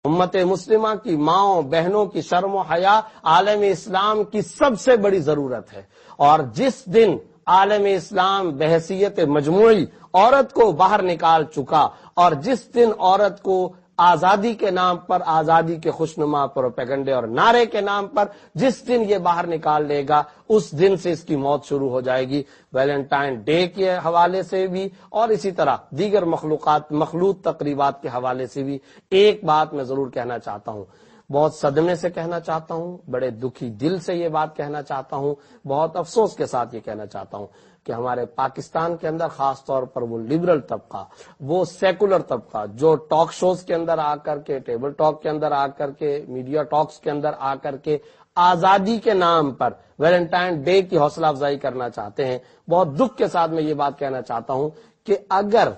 امت مسلمہ کی ماؤں بہنوں کی شرم و حیا عالم اسلام کی سب سے بڑی ضرورت ہے، اور جس دن عالم اسلام بحیثیت مجموعی عورت کو باہر نکال چکا، اور جس دن عورت کو آزادی کے نام پر، آزادی کے خوشنما پروپیگنڈے اور نعرے کے نام پر جس دن یہ باہر نکال لے گا، اس دن سے اس کی موت شروع ہو جائے گی۔ ویلنٹائن ڈے کے حوالے سے بھی اور اسی طرح دیگر مخلوط تقریبات کے حوالے سے بھی ایک بات میں ضرور کہنا چاہتا ہوں، بہت صدمے سے کہنا چاہتا ہوں، بڑے دکھی دل سے یہ بات کہنا چاہتا ہوں، بہت افسوس کے ساتھ یہ کہنا چاہتا ہوں کہ ہمارے پاکستان کے اندر خاص طور پر وہ لبرل طبقہ، وہ سیکولر طبقہ جو ٹاک شوز کے اندر آ کر کے، ٹیبل ٹاک کے اندر آ کر کے، میڈیا ٹاکس کے اندر آ کر کے آزادی کے نام پر ویلنٹائن ڈے کی حوصلہ افزائی کرنا چاہتے ہیں، بہت دکھ کے ساتھ میں یہ بات کہنا چاہتا ہوں کہ اگر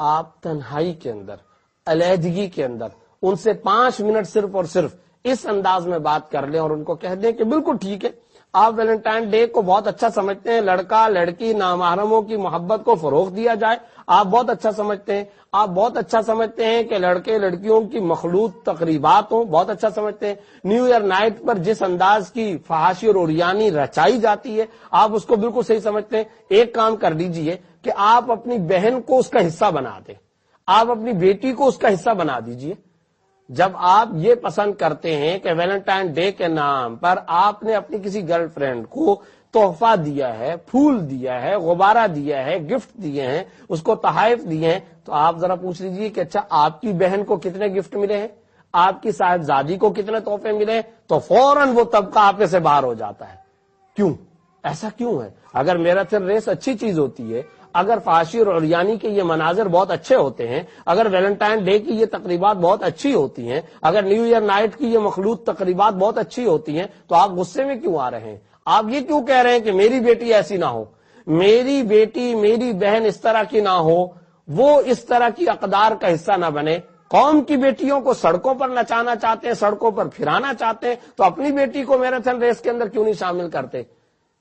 آپ تنہائی کے اندر، علیحدگی کے اندر ان سے 5 منٹ صرف اور صرف اس انداز میں بات کر لیں اور ان کو کہہ دیں کہ بالکل ٹھیک ہے، آپ ویلنٹائن ڈے کو بہت اچھا سمجھتے ہیں، لڑکا لڑکی نامحرموں کی محبت کو فروغ دیا جائے، آپ بہت اچھا سمجھتے ہیں، آپ بہت اچھا سمجھتے ہیں کہ لڑکے لڑکیوں کی مخلوط تقریبات ہوں، بہت اچھا سمجھتے ہیں، نیو ایئر نائٹ پر جس انداز کی فحاشی اور عریانی رچائی جاتی ہے آپ اس کو بالکل صحیح سمجھتے ہیں۔ ایک کام کر لیجئے کہ آپ اپنی بہن کو اس کا حصہ بنا دیں، آپ اپنی بیٹی کو اس کا حصہ بنا دیجئے۔ جب آپ یہ پسند کرتے ہیں کہ ویلنٹائن ڈے کے نام پر آپ نے اپنی کسی گرل فرینڈ کو تحفہ دیا ہے، پھول دیا ہے، غبارہ دیا ہے، گفٹ دیے ہیں، اس کو تحائف دیے ہیں، تو آپ ذرا پوچھ لیجئے کہ اچھا آپ کی بہن کو کتنے گفٹ ملے ہیں، آپ کی صاحبزادی کو کتنے تحفے ملے ہیں، تو فوراً وہ طبقہ آپ میں سے باہر ہو جاتا ہے۔ کیوں؟ ایسا کیوں ہے؟ اگر میراتھن ریس اچھی چیز ہوتی ہے، اگر فحاشی اور عریانی کے یہ مناظر بہت اچھے ہوتے ہیں، اگر ویلنٹائن ڈے کی یہ تقریبات بہت اچھی ہوتی ہیں، اگر نیو ایئر نائٹ کی یہ مخلوط تقریبات بہت اچھی ہوتی ہیں، تو آپ غصے میں کیوں آ رہے ہیں؟ آپ یہ کیوں کہہ رہے ہیں کہ میری بیٹی ایسی نہ ہو، میری بیٹی میری بہن اس طرح کی نہ ہو، وہ اس طرح کی اقدار کا حصہ نہ بنے؟ قوم کی بیٹیوں کو سڑکوں پر نچانا چاہتے ہیں، سڑکوں پر پھرانا چاہتے ہیں، تو اپنی بیٹی کو میراتھن ریس کے اندر کیوں نہیں شامل کرتے؟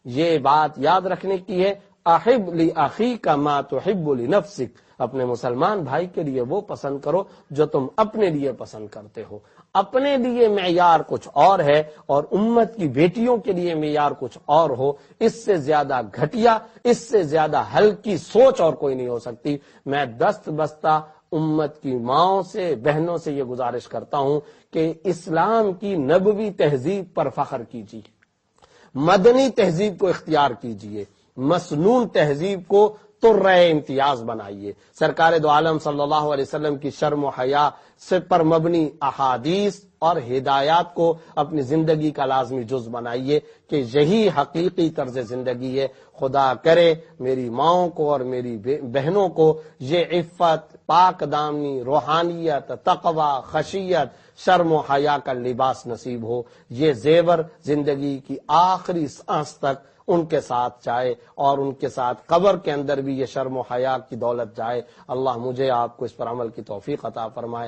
یہ بات یاد رکھنے کی ہے، احب لاخیک ما تحب لنفسک، اپنے مسلمان بھائی کے لیے وہ پسند کرو جو تم اپنے لیے پسند کرتے ہو۔ اپنے لیے معیار کچھ اور ہے اور امت کی بیٹیوں کے لیے معیار کچھ اور ہو، اس سے زیادہ گھٹیا، اس سے زیادہ ہلکی سوچ اور کوئی نہیں ہو سکتی۔ میں دست بستہ امت کی ماؤں سے، بہنوں سے یہ گزارش کرتا ہوں کہ اسلام کی نبوی تہذیب پر فخر کیجیے، مدنی تہذیب کو اختیار کیجیے، مسنون تہذیب کو ترہ امتیاز بنائیے، سرکار دو عالم صلی اللہ علیہ وسلم کی شرم و حیا سے پر مبنی احادیث اور ہدایات کو اپنی زندگی کا لازمی جز بنائیے کہ یہی حقیقی طرز زندگی ہے۔ خدا کرے میری ماؤں کو اور میری بہنوں کو یہ عفت، پاک دامنی، روحانیت، تقوی، خشیت، شرم و حیا کا لباس نصیب ہو، یہ زیور زندگی کی آخری سانس تک ان کے ساتھ جائے اور ان کے ساتھ قبر کے اندر بھی یہ شرم و حیا کی دولت جائے۔ اللہ مجھے آپ کو اس پر عمل کی توفیق عطا فرمائے۔